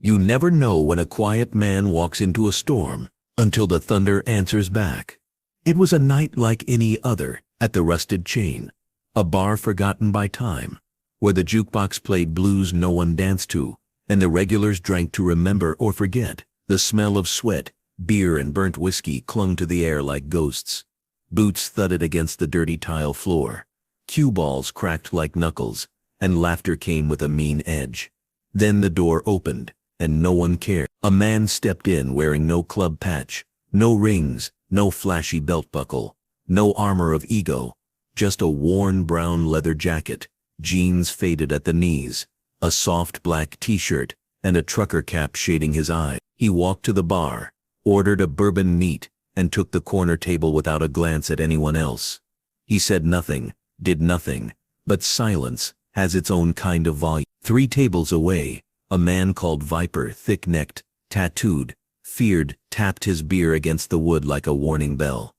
You never know when a quiet man walks into a storm until the thunder answers back. It was a night like any other at the Rusted Chain, a bar forgotten by time, where the jukebox played blues no one danced to, and the regulars drank to remember or forget. The smell of sweat, beer and burnt whiskey clung to the air like ghosts. Boots thudded against the dirty tile floor. Cue balls cracked like knuckles, and laughter came with a mean edge. Then the door opened, and no one cared. A man stepped in wearing no club patch, no rings, no flashy belt buckle, no armor of ego, just a worn brown leather jacket, jeans faded at the knees, a soft black t-shirt, and a trucker cap shading his eye. He walked to the bar, ordered a bourbon neat, and took the corner table without a glance at anyone else. He said nothing, did nothing, but silence has its own kind of volume. 3 tables away, a man called Viper, thick-necked, tattooed, feared, tapped his beer against the wood like a warning bell.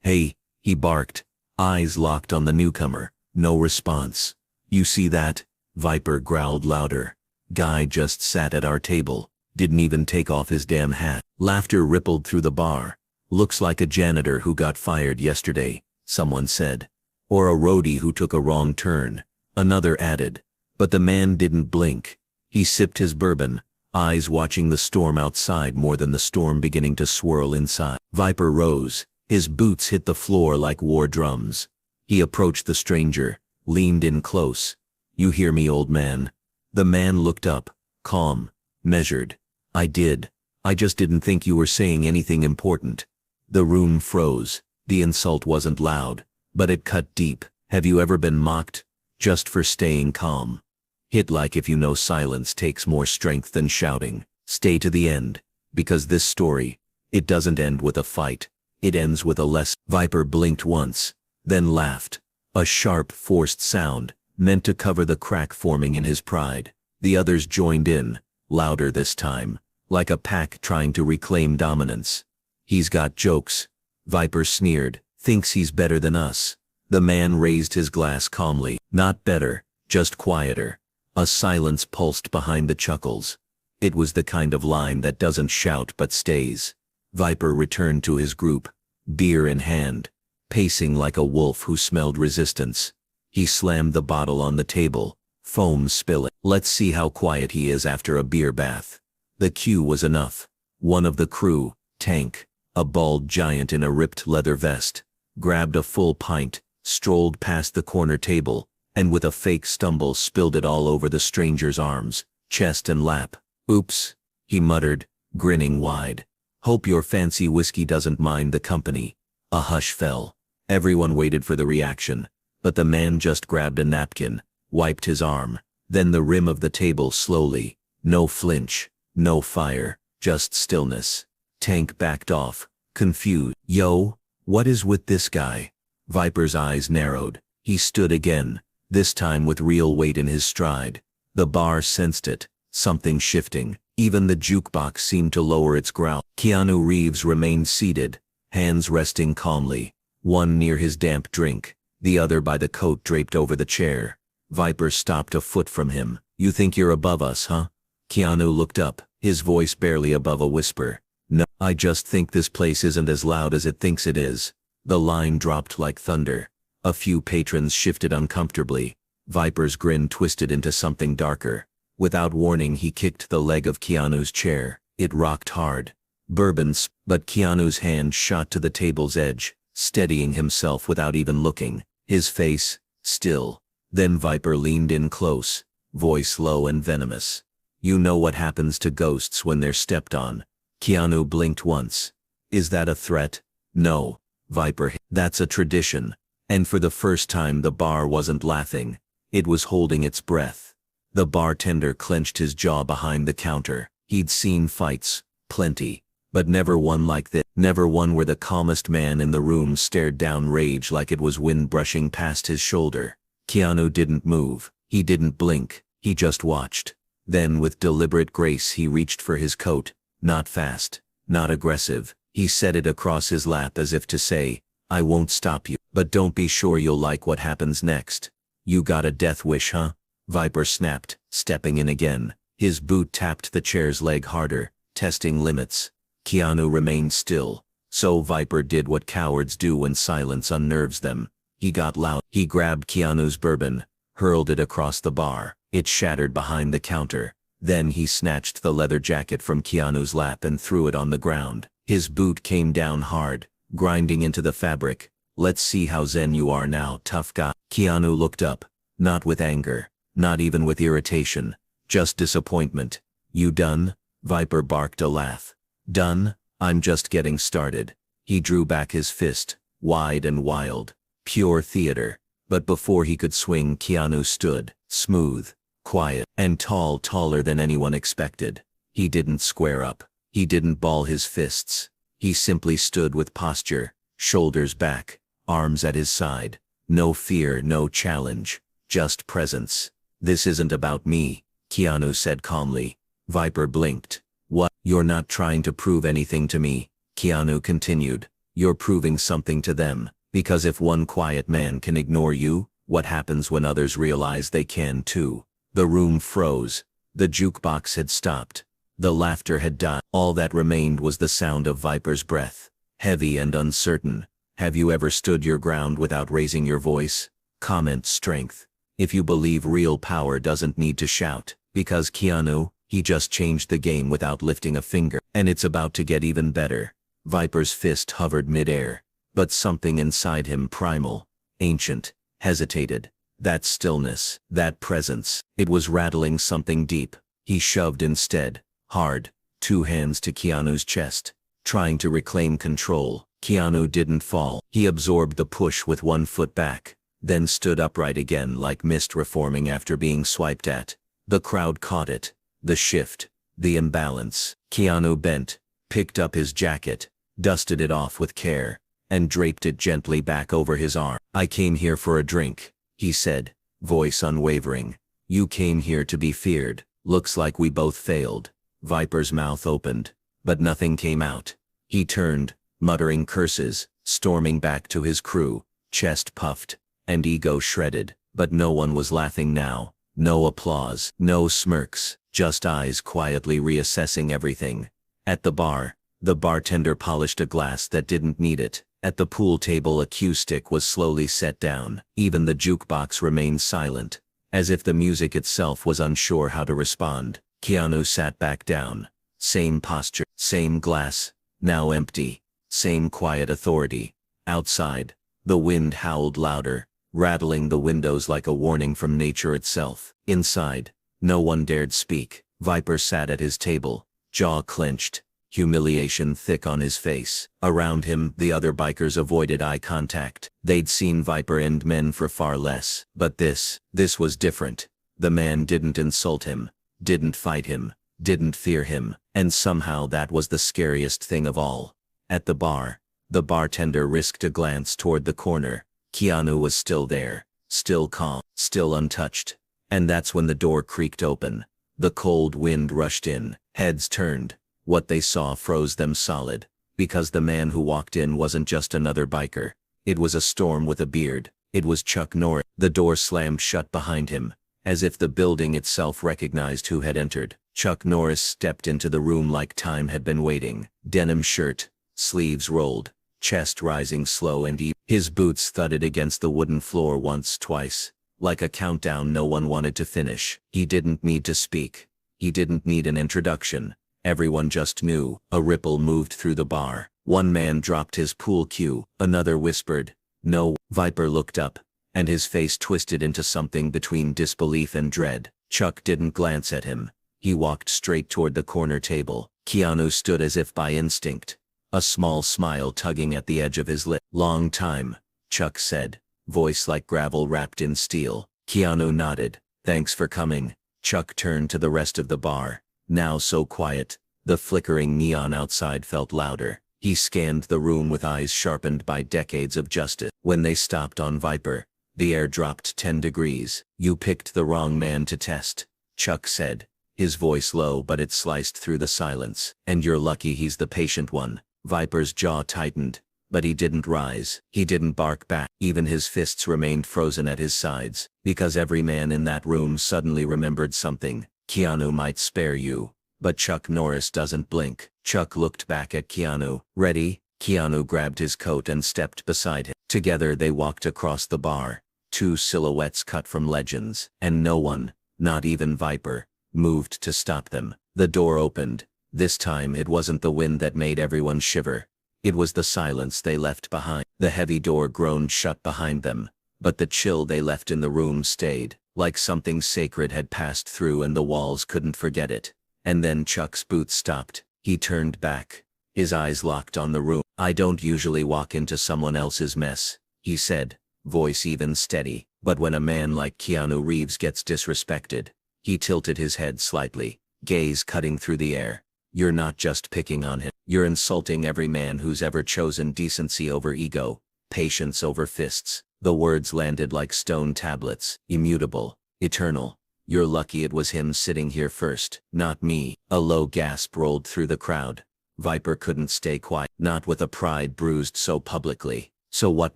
"Hey," he barked, eyes locked on the newcomer. No response. "You see that?" Viper growled louder. "Guy just sat at our table, didn't even take off his damn hat." Laughter rippled through the bar. "Looks like a janitor who got fired yesterday," someone said. "Or a roadie who took a wrong turn," another added. But the man didn't blink. He sipped his bourbon, eyes watching the storm outside more than the storm beginning to swirl inside. Viper rose. His boots hit the floor like war drums. He approached the stranger, leaned in close. "You hear me, old man?" The man looked up, calm, measured. "I did. I just didn't think you were saying anything important." The room froze. The insult wasn't loud, but it cut deep. "Have you ever been mocked? Just for staying calm? Hit like if you know silence takes more strength than shouting. Stay to the end, because this story, it doesn't end with a fight. It ends with a lesson." Viper blinked once, then laughed. A sharp, forced sound, meant to cover the crack forming in his pride. The others joined in, louder this time, like a pack trying to reclaim dominance. "He's got jokes," Viper sneered. "Thinks he's better than us." The man raised his glass calmly. "Not better, just quieter." A silence pulsed behind the chuckles. It was the kind of line that doesn't shout but stays. Viper returned to his group, beer in hand, pacing like a wolf who smelled resistance. He slammed the bottle on the table, foam spilling. "Let's see how quiet he is after a beer bath." The cue was enough. One of the crew, Tank, a bald giant in a ripped leather vest, grabbed a full pint, strolled past the corner table, and with a fake stumble spilled it all over the stranger's arms, chest and lap. "Oops," he muttered, grinning wide. "Hope your fancy whiskey doesn't mind the company." A hush fell. Everyone waited for the reaction, but the man just grabbed a napkin, wiped his arm, then the rim of the table slowly. No flinch, no fire, just stillness. Tank backed off, confused. "Yo, what is with this guy?" Viper's eyes narrowed. He stood again, this time with real weight in his stride. The bar sensed it, something shifting. Even the jukebox seemed to lower its growl. Keanu Reeves remained seated, hands resting calmly, one near his damp drink, the other by the coat draped over the chair. Viper stopped a foot from him. "You think you're above us, huh?" Keanu looked up, his voice barely above a whisper. "No, I just think this place isn't as loud as it thinks it is." The line dropped like thunder. A few patrons shifted uncomfortably. Viper's grin twisted into something darker. Without warning, he kicked the leg of Keanu's chair. It rocked hard. Bourbons, but Keanu's hand shot to the table's edge, steadying himself without even looking, his face still. Then Viper leaned in close, voice low and venomous. "You know what happens to ghosts when they're stepped on." Keanu blinked once. "Is that a threat?" "No." Viper, "That's a tradition." And for the first time the bar wasn't laughing. It was holding its breath. The bartender clenched his jaw behind the counter. He'd seen fights, plenty, but never one like this. Never one where the calmest man in the room stared down rage like it was wind brushing past his shoulder. Keanu didn't move. He didn't blink. He just watched. Then with deliberate grace he reached for his coat. Not fast, not aggressive. He set it across his lap as if to say, "I won't stop you, but don't be sure you'll like what happens next." "You got a death wish, huh?" Viper snapped, stepping in again. His boot tapped the chair's leg harder, testing limits. Keanu remained still. So Viper did what cowards do when silence unnerves them. He got loud. He grabbed Keanu's bourbon, hurled it across the bar. It shattered behind the counter. Then he snatched the leather jacket from Keanu's lap and threw it on the ground. His boot came down hard, grinding into the fabric. "Let's see how zen you are now, tough guy." Keanu looked up, not with anger, not even with irritation, just disappointment. "You done?" Viper barked a laugh. "Done? I'm just getting started." He drew back his fist, wide and wild. Pure theater. But before he could swing, Keanu stood, smooth, quiet, and tall, taller than anyone expected. He didn't square up. He didn't ball his fists. He simply stood with posture, shoulders back, arms at his side. No fear, no challenge, just presence. "This isn't about me," Keanu said calmly. Viper blinked. "What? You're not trying to prove anything to me," Keanu continued. "You're proving something to them, because if one quiet man can ignore you, what happens when others realize they can too?" The room froze. The jukebox had stopped. The laughter had died. All that remained was the sound of Viper's breath, heavy and uncertain. "Have you ever stood your ground without raising your voice?" Comment strength. If you believe real power doesn't need to shout, because Keanu, he just changed the game without lifting a finger. And it's about to get even better. Viper's fist hovered midair, but something inside him, primal, ancient, hesitated. That stillness, that presence, it was rattling something deep. He shoved instead, hard, two hands to Keanu's chest, trying to reclaim control. Keanu didn't fall. He absorbed the push with one foot back, then stood upright again like mist reforming after being swiped at. The crowd caught it. The shift, the imbalance. Keanu bent, picked up his jacket, dusted it off with care, and draped it gently back over his arm. "I came here for a drink," he said, voice unwavering. "You came here to be feared. Looks like we both failed." Viper's mouth opened, but nothing came out. He turned, muttering curses, storming back to his crew, chest puffed, and ego shredded. But no one was laughing now. No applause, no smirks, just eyes quietly reassessing everything. At the bar, the bartender polished a glass that didn't need it. At the pool table, a cue stick was slowly set down. Even the jukebox remained silent, as if the music itself was unsure how to respond. Keanu sat back down. Same posture, same glass, now empty. Same quiet authority. Outside, the wind howled louder, rattling the windows like a warning from nature itself. Inside, no one dared speak. Viper sat at his table, jaw clenched, humiliation thick on his face. Around him, the other bikers avoided eye contact. They'd seen Viper end men for far less. But this was different. The man didn't insult him, didn't fight him, didn't fear him, and somehow that was the scariest thing of all. At the bar, the bartender risked a glance toward the corner. Keanu was still there, still calm, still untouched. And that's when the door creaked open. The cold wind rushed in. Heads turned. What they saw froze them solid, because the man who walked in wasn't just another biker. It was a storm with a beard. It was Chuck Norris. The door slammed shut behind him, as if the building itself recognized who had entered. Chuck Norris stepped into the room like time had been waiting. Denim shirt, sleeves rolled, chest rising slow and even. His boots thudded against the wooden floor once, twice, like a countdown no one wanted to finish. He didn't need to speak. He didn't need an introduction. Everyone just knew. A ripple moved through the bar. One man dropped his pool cue. Another whispered, "No." Viper looked up, and his face twisted into something between disbelief and dread. Chuck didn't glance at him. He walked straight toward the corner table. Keanu stood as if by instinct, a small smile tugging at the edge of his lip. "Long time," Chuck said, voice like gravel wrapped in steel. Keanu nodded. "Thanks for coming." Chuck turned to the rest of the bar, now so quiet, the flickering neon outside felt louder. He scanned the room with eyes sharpened by decades of justice. When they stopped on Viper, the air dropped 10 degrees. "You picked the wrong man to test," Chuck said, his voice low but it sliced through the silence. "And you're lucky he's the patient one." Viper's jaw tightened, but he didn't rise. He didn't bark back. Even his fists remained frozen at his sides, because every man in that room suddenly remembered something. Keanu might spare you, but Chuck Norris doesn't blink. Chuck looked back at Keanu. Ready? Keanu grabbed his coat and stepped beside him. Together they walked across the bar, two silhouettes cut from legends, and no one, not even Viper, moved to stop them. The door opened. This time it wasn't the wind that made everyone shiver. It was the silence they left behind. The heavy door groaned shut behind them, but the chill they left in the room stayed, like something sacred had passed through and the walls couldn't forget it. And then Chuck's boots stopped. He turned back, his eyes locked on the room. "I don't usually walk into someone else's mess," he said, voice even steady. But when a man like Keanu Reeves gets disrespected, he tilted his head slightly, gaze cutting through the air. "You're not just picking on him. You're insulting every man who's ever chosen decency over ego, patience over fists." The words landed like stone tablets, immutable, eternal. "You're lucky it was him sitting here first, not me." A low gasp rolled through the crowd. Viper couldn't stay quiet, not with a pride bruised so publicly. "So what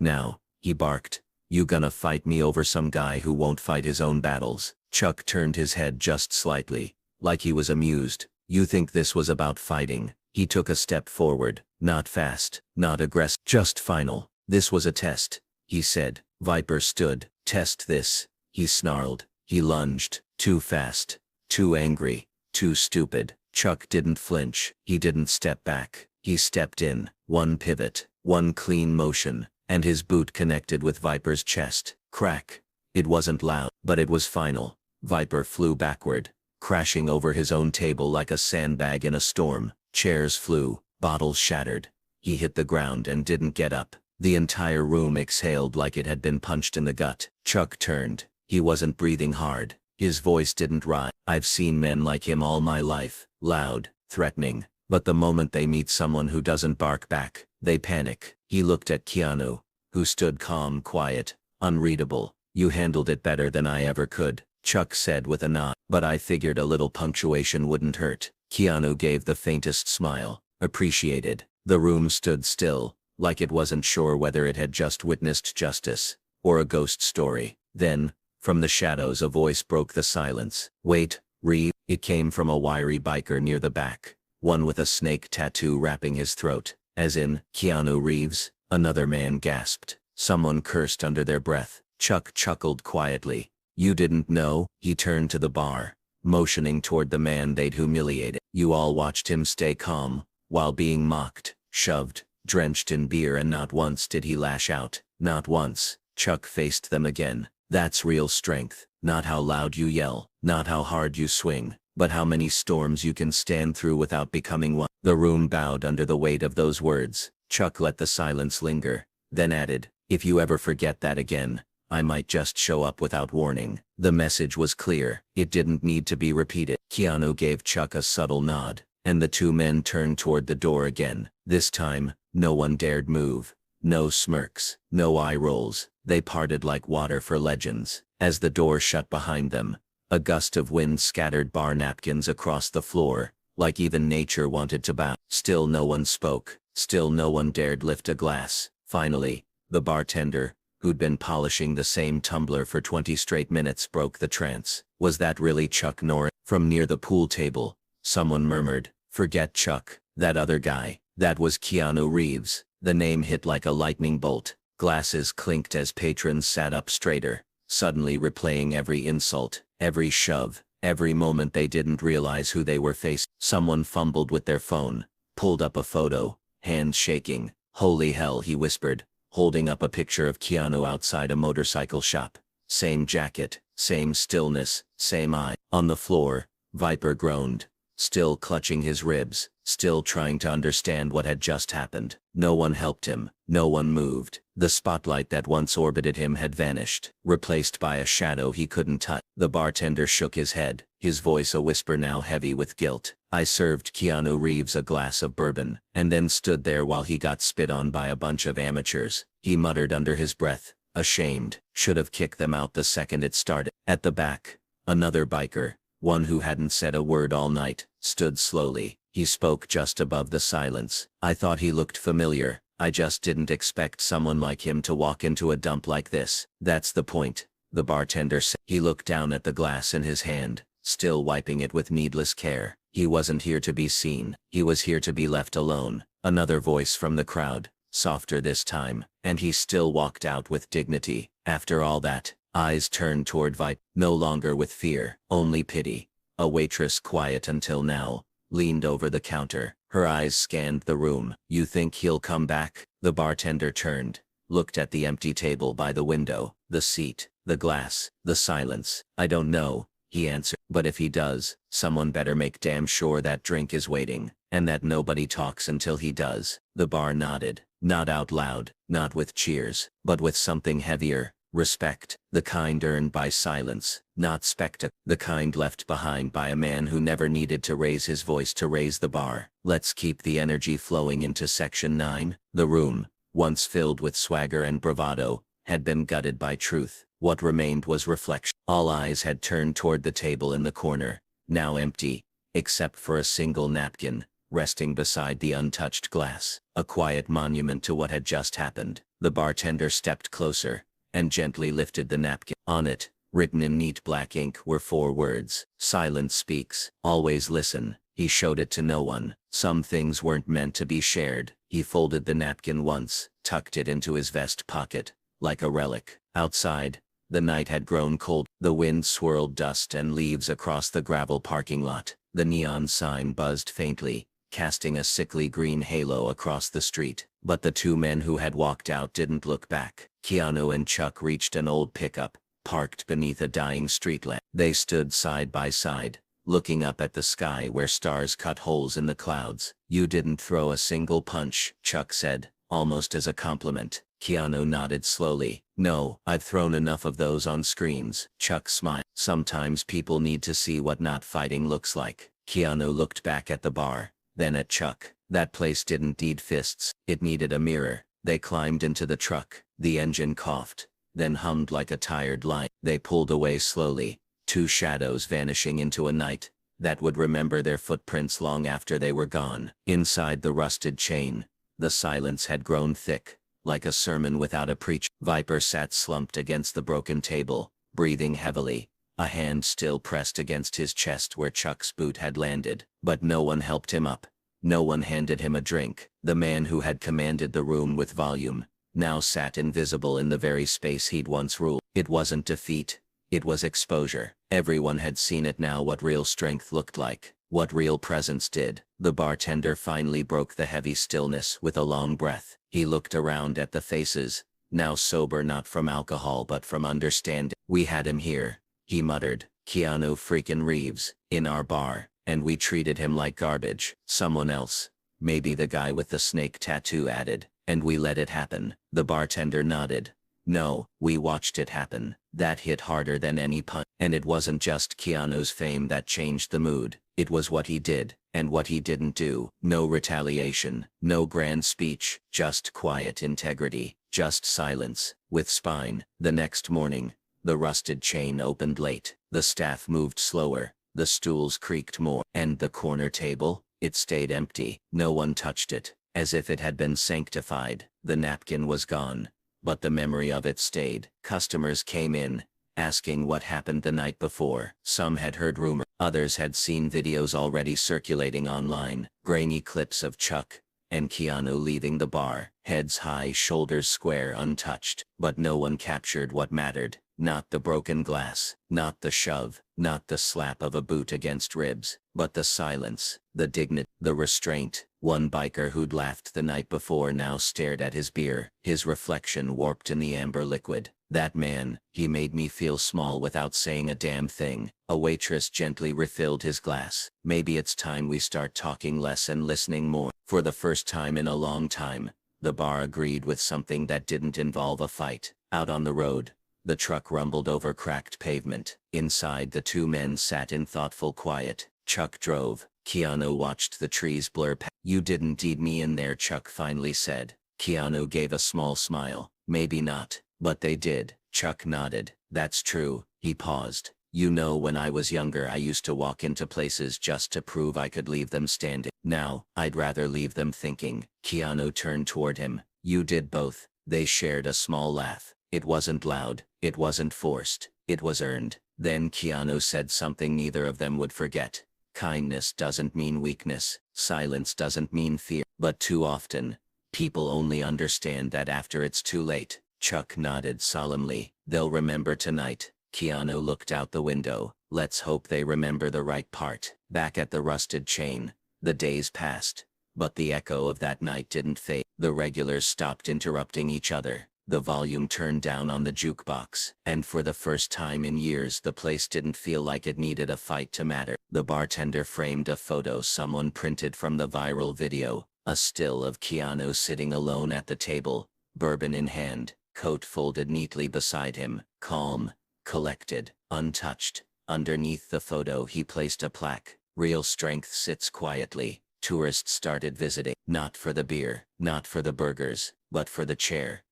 now?" he barked. "You gonna fight me over some guy who won't fight his own battles?" Chuck turned his head just slightly, like he was amused. "You think this was about fighting?" He took a step forward, not fast, not aggressive, just final. "This was a test," he said. Viper stood. "Test this," he snarled. He lunged, too fast, too angry, too stupid. Chuck didn't flinch. He didn't step back. He stepped in, one pivot, one clean motion, and his boot connected with Viper's chest. Crack. It wasn't loud, but it was final. Viper flew backward, crashing over his own table like a sandbag in a storm. Chairs flew, bottles shattered. He hit the ground and didn't get up. The entire room exhaled like it had been punched in the gut. Chuck turned. He wasn't breathing hard. His voice didn't rise. "I've seen men like him all my life, loud, threatening, but the moment they meet someone who doesn't bark back, they panic." He looked at Keanu, who stood calm, quiet, unreadable. "You handled it better than I ever could," Chuck said with a nod. "But I figured a little punctuation wouldn't hurt." Keanu gave the faintest smile. "Appreciated." The room stood still, like it wasn't sure whether it had just witnessed justice, or a ghost story. Then, from the shadows a voice broke the silence. "Wait, Reeve." It came from a wiry biker near the back, one with a snake tattoo wrapping his throat. "As in, Keanu Reeves?" Another man gasped. Someone cursed under their breath. Chuck chuckled quietly. "You didn't know?" He turned to the bar, motioning toward the man they'd humiliated. "You all watched him stay calm, while being mocked, shoved, drenched in beer, and not once did he lash out. Not once." Chuck faced them again. "That's real strength. Not how loud you yell, not how hard you swing, but how many storms you can stand through without becoming one." The room bowed under the weight of those words. Chuck let the silence linger, then added, "If you ever forget that again, I might just show up without warning." The message was clear. It didn't need to be repeated. Keanu gave Chuck a subtle nod, and the two men turned toward the door again. This time, no one dared move. No smirks, no eye rolls. They parted like water for legends. As the door shut behind them, a gust of wind scattered bar napkins across the floor, like even nature wanted to bow. Still no one spoke. Still no one dared lift a glass. Finally, the bartender, who'd been polishing the same tumbler for 20 straight minutes, broke the trance. "Was that really Chuck Norris?" From near the pool table, someone murmured, "Forget Chuck. That other guy. That was Keanu Reeves." The name hit like a lightning bolt. Glasses clinked as patrons sat up straighter, suddenly replaying every insult, every shove, every moment they didn't realize who they were facing. Someone fumbled with their phone, pulled up a photo, hands shaking. "Holy hell," he whispered, holding up a picture of Keanu outside a motorcycle shop. Same jacket, same stillness, same eye. On the floor, Viper groaned, still clutching his ribs, still trying to understand what had just happened. No one helped him, no one moved. The spotlight that once orbited him had vanished, replaced by a shadow he couldn't touch. The bartender shook his head, his voice a whisper now heavy with guilt. "I served Keanu Reeves a glass of bourbon, and then stood there while he got spit on by a bunch of amateurs." He muttered under his breath, ashamed. "Should have kicked them out the second it started." At the back, another biker, one who hadn't said a word all night, stood slowly. He spoke just above the silence. "I thought he looked familiar. I just didn't expect someone like him to walk into a dump like this." "That's the point," the bartender said. He looked down at the glass in his hand, still wiping it with needless care. He wasn't here to be seen. He was here to be left alone. Another voice from the crowd, softer this time, and he still walked out with dignity. After all that, eyes turned toward Vipe, no longer with fear, only pity. A waitress, quiet until now, leaned over the counter. Her eyes scanned the room. "You think he'll come back?" The bartender turned, looked at the empty table by the window, the seat, the glass, the silence. "I don't know," he answered. "But if he does, someone better make damn sure that drink is waiting, and that nobody talks until he does." The bar nodded, not out loud, not with cheers, but with something heavier. Respect, the kind earned by silence, not spectacle, the kind left behind by a man who never needed to raise his voice to raise the bar. Let's keep the energy flowing into Section 9. The room, once filled with swagger and bravado, had been gutted by truth. What remained was reflection. All eyes had turned toward the table in the corner, now empty, except for a single napkin, resting beside the untouched glass, a quiet monument to what had just happened. The bartender stepped closer and gently lifted the napkin. On it, written in neat black ink, were 4 words. "Silence speaks. Always listen." He showed it to no one. Some things weren't meant to be shared. He folded the napkin once, tucked it into his vest pocket, like a relic. Outside, the night had grown cold. The wind swirled dust and leaves across the gravel parking lot. The neon sign buzzed faintly, casting a sickly green halo across the street. But the 2 men who had walked out didn't look back. Keanu and Chuck reached an old pickup, parked beneath a dying street lamp. They stood side by side, looking up at the sky where stars cut holes in the clouds. "You didn't throw a single punch," Chuck said, almost as a compliment. Keanu nodded slowly. "No, I've thrown enough of those on screens." Chuck smiled. "Sometimes people need to see what not fighting looks like." Keanu looked back at the bar, then at Chuck. That place didn't need fists, it needed a mirror. They climbed into the truck. The engine coughed, then hummed like a tired lion. They pulled away slowly, 2 shadows vanishing into a night that would remember their footprints long after they were gone. Inside the rusted chain, the silence had grown thick, like a sermon without a preacher. Viper sat slumped against the broken table, breathing heavily, a hand still pressed against his chest where Chuck's boot had landed. But no one helped him up. No one handed him a drink. The man who had commanded the room with volume now sat invisible in the very space he'd once ruled. It wasn't defeat, it was exposure. Everyone had seen it now, what real strength looked like, what real presence did. The bartender finally broke the heavy stillness with a long breath. He looked around at the faces, now sober not from alcohol but from understanding. "We had him here," he muttered. "Keanu freaking Reeves, in our bar, and we treated him like garbage." Someone else, maybe the guy with the snake tattoo, added, "And we let it happen." The bartender nodded. "No, we watched it happen." That hit harder than any punch. And it wasn't just Keanu's fame that changed the mood. It was what he did, and what he didn't do. No retaliation, no grand speech, just quiet integrity, just silence, with spine. The next morning, the rusted chain opened late. The staff moved slower, the stools creaked more, and the corner table, it stayed empty. No one touched it, as if it had been sanctified. The napkin was gone, but the memory of it stayed. Customers came in, asking what happened the night before. Some had heard rumors, others had seen videos already circulating online, grainy clips of Chuck and Keanu leaving the bar, heads high, shoulders square, untouched. But no one captured what mattered. Not the broken glass, not the shove, not the slap of a boot against ribs, but the silence, the dignity, the restraint. One biker who'd laughed the night before now stared at his beer, his reflection warped in the amber liquid. That man, he made me feel small without saying a damn thing. A waitress gently refilled his glass. "Maybe it's time we start talking less and listening more." For the first time in a long time, the bar agreed with something that didn't involve a fight. Out on the road, the truck rumbled over cracked pavement. Inside, the 2 men sat in thoughtful quiet. Chuck drove. Keanu watched the trees blur past. "You didn't need me in there," Chuck finally said. Keanu gave a small smile. "Maybe not, but they did." Chuck nodded. "That's true." He paused. "You know, when I was younger I used to walk into places just to prove I could leave them standing. Now, I'd rather leave them thinking." Keanu turned toward him. "You did both." They shared a small laugh. It wasn't loud, it wasn't forced, it was earned. Then Keanu said something neither of them would forget. Kindness doesn't mean weakness, silence doesn't mean fear, but too often, people only understand that after it's too late. Chuck nodded solemnly. They'll remember tonight. Keanu looked out the window. Let's hope they remember the right part. Back at the rusted chain, the days passed, but the echo of that night didn't fade. The regulars stopped interrupting each other. The volume turned down on the jukebox, and for the first time in years the place didn't feel like it needed a fight to matter. The bartender framed a photo someone printed from the viral video, a still of Keanu sitting alone at the table, bourbon in hand, coat folded neatly beside him, calm, collected, untouched. Underneath the photo he placed a plaque, "Real strength sits quietly." Tourists started visiting, not for the beer, not for the burgers, but for the chair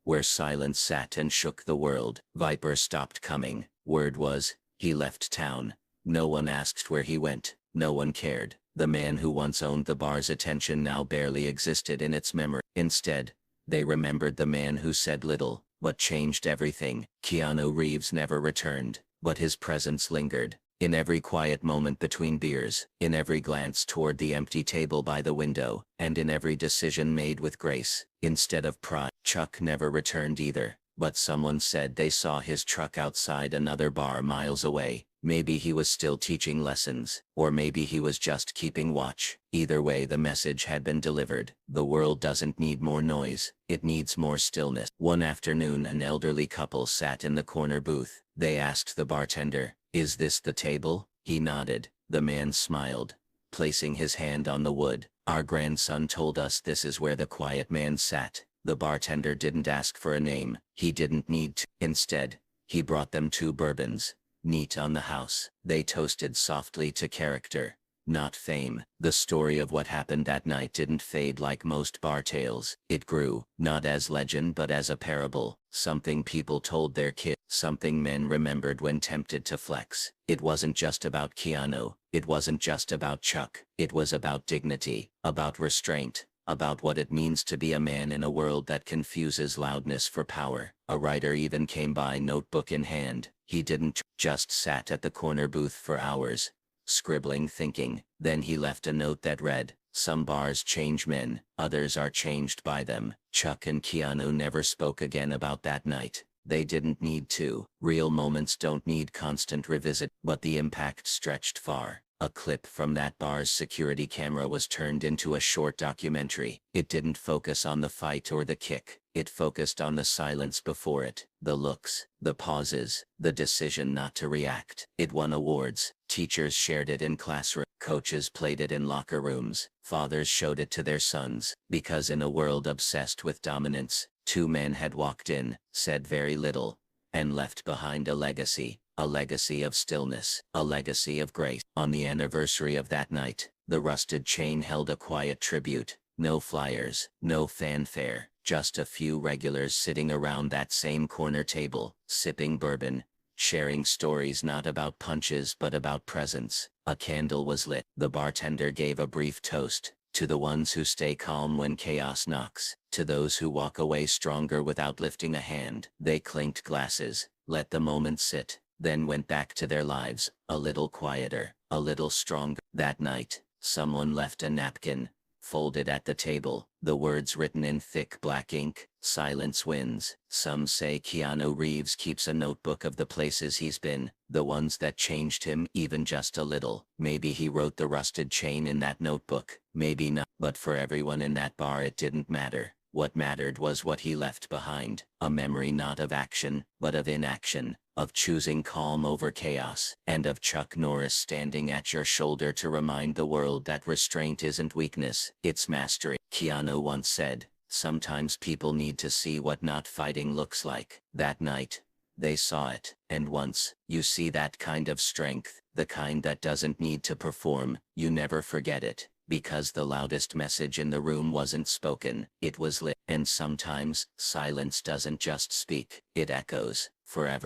where silence sat and shook the world. Viper stopped coming. Word was, he left town. No one asked where he went. No one cared. The man who once owned the bar's attention now barely existed in its memory. Instead, they remembered the man who said little, but changed everything. Keanu Reeves never returned, but his presence lingered. In every quiet moment between beers, in every glance toward the empty table by the window, and in every decision made with grace, instead of pride. Chuck never returned either, but someone said they saw his truck outside another bar miles away. Maybe he was still teaching lessons, or maybe he was just keeping watch. Either way, the message had been delivered. The world doesn't need more noise, it needs more stillness. One afternoon, an elderly couple sat in the corner booth. They asked the bartender, "Is this the table?" He nodded. The man smiled, placing his hand on the wood. "Our grandson told us this is where the quiet man sat." The bartender didn't ask for a name. He didn't need to. Instead, he brought them 2 bourbons, neat on the house. They toasted softly to character, not fame. The story of what happened that night didn't fade like most bar tales. It grew, not as legend but as a parable, something people told their kids, something men remembered when tempted to flex. It wasn't just about Keanu, it wasn't just about Chuck, it was about dignity, about restraint, about what it means to be a man in a world that confuses loudness for power. A writer even came by, notebook in hand. He didn't just sat at the corner booth for hours, scribbling, thinking. Then he left a note that read, "Some bars change men, others are changed by them." Chuck and Keanu never spoke again about that night. They didn't need to. Real moments don't need constant revisit, but the impact stretched far. A clip from that bar's security camera was turned into a short documentary. It didn't focus on the fight or the kick. It focused on the silence before it, the looks, the pauses, the decision not to react. It won awards. Teachers shared it in classrooms. Coaches played it in locker rooms. Fathers showed it to their sons. Because in a world obsessed with dominance, 2 men had walked in, said very little, and left behind a legacy of stillness, a legacy of grace. On the anniversary of that night, the rusted chain held a quiet tribute. No flyers, no fanfare, just a few regulars sitting around that same corner table, sipping bourbon, sharing stories not about punches but about presence. A candle was lit. The bartender gave a brief toast. To the ones who stay calm when chaos knocks, to those who walk away stronger without lifting a hand. They clinked glasses, let the moment sit, then went back to their lives, a little quieter, a little stronger. That night, someone left a napkin, folded at the table, the words written in thick black ink, "Silence wins." Some say Keanu Reeves keeps a notebook of the places he's been, the ones that changed him even just a little. Maybe he wrote the rusted chain in that notebook, maybe not. But for everyone in that bar it didn't matter. What mattered was what he left behind, a memory not of action, but of inaction, of choosing calm over chaos, and of Chuck Norris standing at your shoulder to remind the world that restraint isn't weakness, it's mastery. Keanu once said, "Sometimes people need to see what not fighting looks like." That night, they saw it, and once you see that kind of strength, the kind that doesn't need to perform, you never forget it. Because the loudest message in the room wasn't spoken, it was lit. And sometimes, silence doesn't just speak, it echoes, forever.